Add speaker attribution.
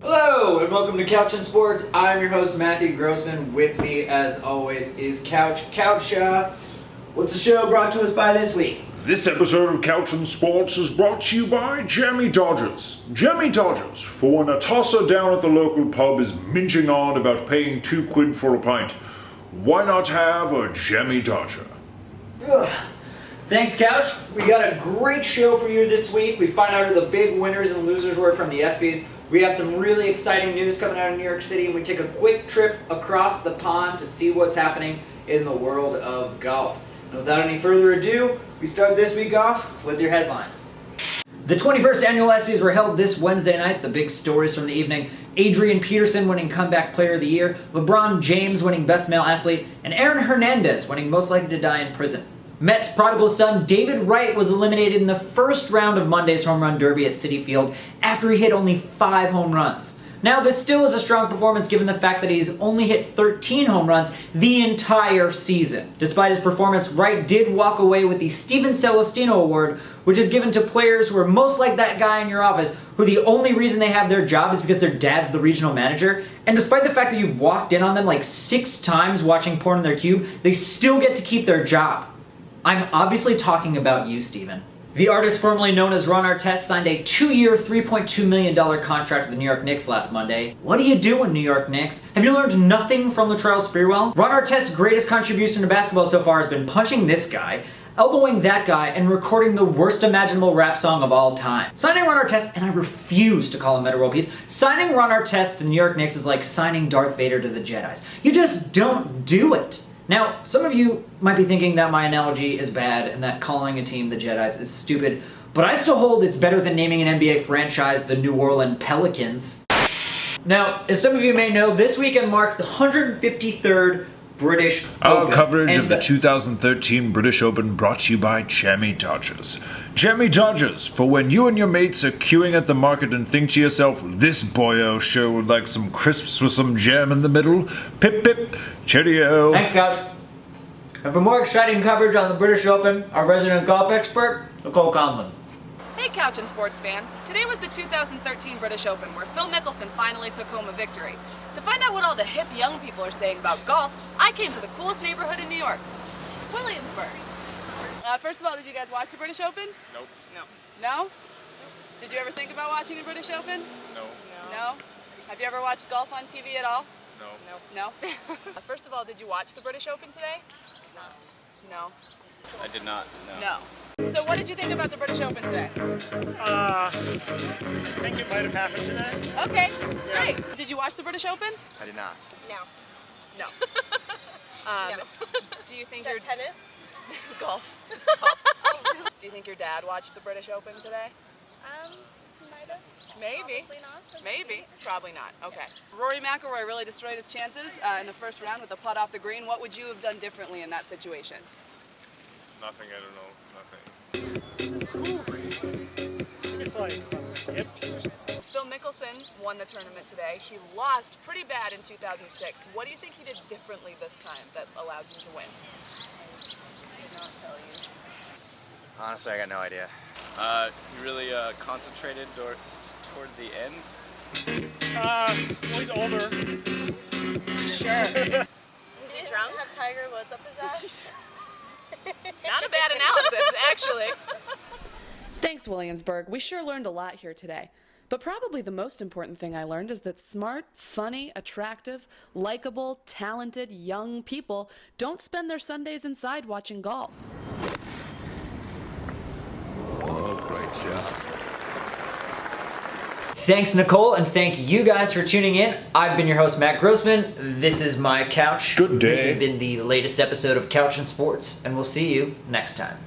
Speaker 1: Hello and welcome to Couch and Sports. I'm your host Matthew Grossman. With me, as always, is Couch. Couch, what's the show brought to us by this week?
Speaker 2: This episode of Couch and Sports is brought to you by Jammy Dodgers. Jammy Dodgers, for when a tosser down at the local pub is minching on about paying £2 for a pint, why not have a Jammy Dodger?
Speaker 1: Ugh. Thanks, Couch. We got a great show for you this week. We find out who the big winners and losers were from the ESPYs. We have some really exciting news coming out of New York City, and we take a quick trip across the pond to see what's happening in the world of golf. And without any further ado, we start this week off with your headlines. The 21st annual ESPYs were held this Wednesday night. The big stories from the evening: Adrian Peterson winning Comeback Player of the Year, LeBron James winning Best Male Athlete, and Aaron Hernandez winning Most Likely to Die in Prison. Mets prodigal son David Wright was eliminated in the first round of Monday's Home Run Derby at Citi Field after he hit only 5 home runs. Now, this still is a strong performance given the fact that he's only hit 13 home runs the entire season. Despite his performance, Wright did walk away with the Steven Celestino Award, which is given to players who are most like that guy in your office, who the only reason they have their job is because their dad's the regional manager. And despite the fact that you've walked in on them like 6 times watching porn in their cube, they still get to keep their job. I'm obviously talking about you, Steven. The artist formerly known as Ron Artest signed a 2-year, $3.2 million contract with the New York Knicks last Monday. What do you do in New York Knicks? Have you learned nothing from Latrell Sprewell? Ron Artest's greatest contribution to basketball so far has been punching this guy, elbowing that guy, and recording the worst imaginable rap song of all time. Signing Ron Artest, and I refuse to call him Meta World Peace, signing Ron Artest to the New York Knicks is like signing Darth Vader to the Jedis. You just don't do it. Now, some of you might be thinking that my analogy is bad and that calling a team the Jedis is stupid, but I still hold it's better than naming an NBA franchise the New Orleans Pelicans. Now, as some of you may know, this weekend marked the 153rd British
Speaker 2: Our
Speaker 1: Open.
Speaker 2: coverage of the 2013 British Open brought to you by Jammy Dodgers. Jammy Dodgers, for when you and your mates are queuing at the market and think to yourself, this boyo sure would like some crisps with some jam in the middle. Pip pip, cheerio.
Speaker 1: Thanks, Couch. And for more exciting coverage on the British Open, our resident golf expert, Nicole Conlon.
Speaker 3: Hey Couch and Sports fans, today was the 2013 British Open where Phil Mickelson finally took home a victory. To find out what all the hip young people are saying about golf, I came to the coolest neighborhood in New York, Williamsburg. First of all, did you guys watch the British Open?
Speaker 4: Nope.
Speaker 3: No? Did you ever think about watching the British Open? No? Have you ever watched golf on TV at all? No? First of all, did you watch the British Open today? No?
Speaker 4: I did not.
Speaker 3: No. So what did you think about the British Open today?
Speaker 5: I think it might have happened today.
Speaker 3: Okay, great. Did you watch the British Open?
Speaker 4: I did not.
Speaker 3: No. Do you think your
Speaker 6: tennis?
Speaker 3: golf? It's golf. Do you think your dad watched the British Open today?
Speaker 6: Might have.
Speaker 3: Maybe.
Speaker 6: Probably not. but
Speaker 3: Maybe. Probably not. Okay. Rory McIlroy really destroyed his chances in the first round with a putt off the green. What would you have done differently in that situation?
Speaker 4: Nothing. I don't know. Nothing.
Speaker 5: I think it's like hips.
Speaker 3: Phil Mickelson won the tournament today. He lost pretty bad in 2006. What do you think he did differently this time that allowed him to win?
Speaker 6: I could not tell you.
Speaker 4: Honestly, I got no idea. He really concentrated toward the end.
Speaker 5: Well, he's older.
Speaker 3: Sure.
Speaker 6: Is he drunk? Have Tiger Woods up his ass?
Speaker 3: Not a bad analysis, actually. Thanks, Williamsburg. We sure learned a lot here today. But probably the most important thing I learned is that smart, funny, attractive, likable, talented, young people don't spend their Sundays inside watching golf.
Speaker 7: Oh, great job.
Speaker 1: Thanks, Nicole, and thank you guys for tuning in. I've been your host, Matt Grossman. This is my couch.
Speaker 2: Good day.
Speaker 1: This has been the latest episode of Couch and Sports, and we'll see you next time.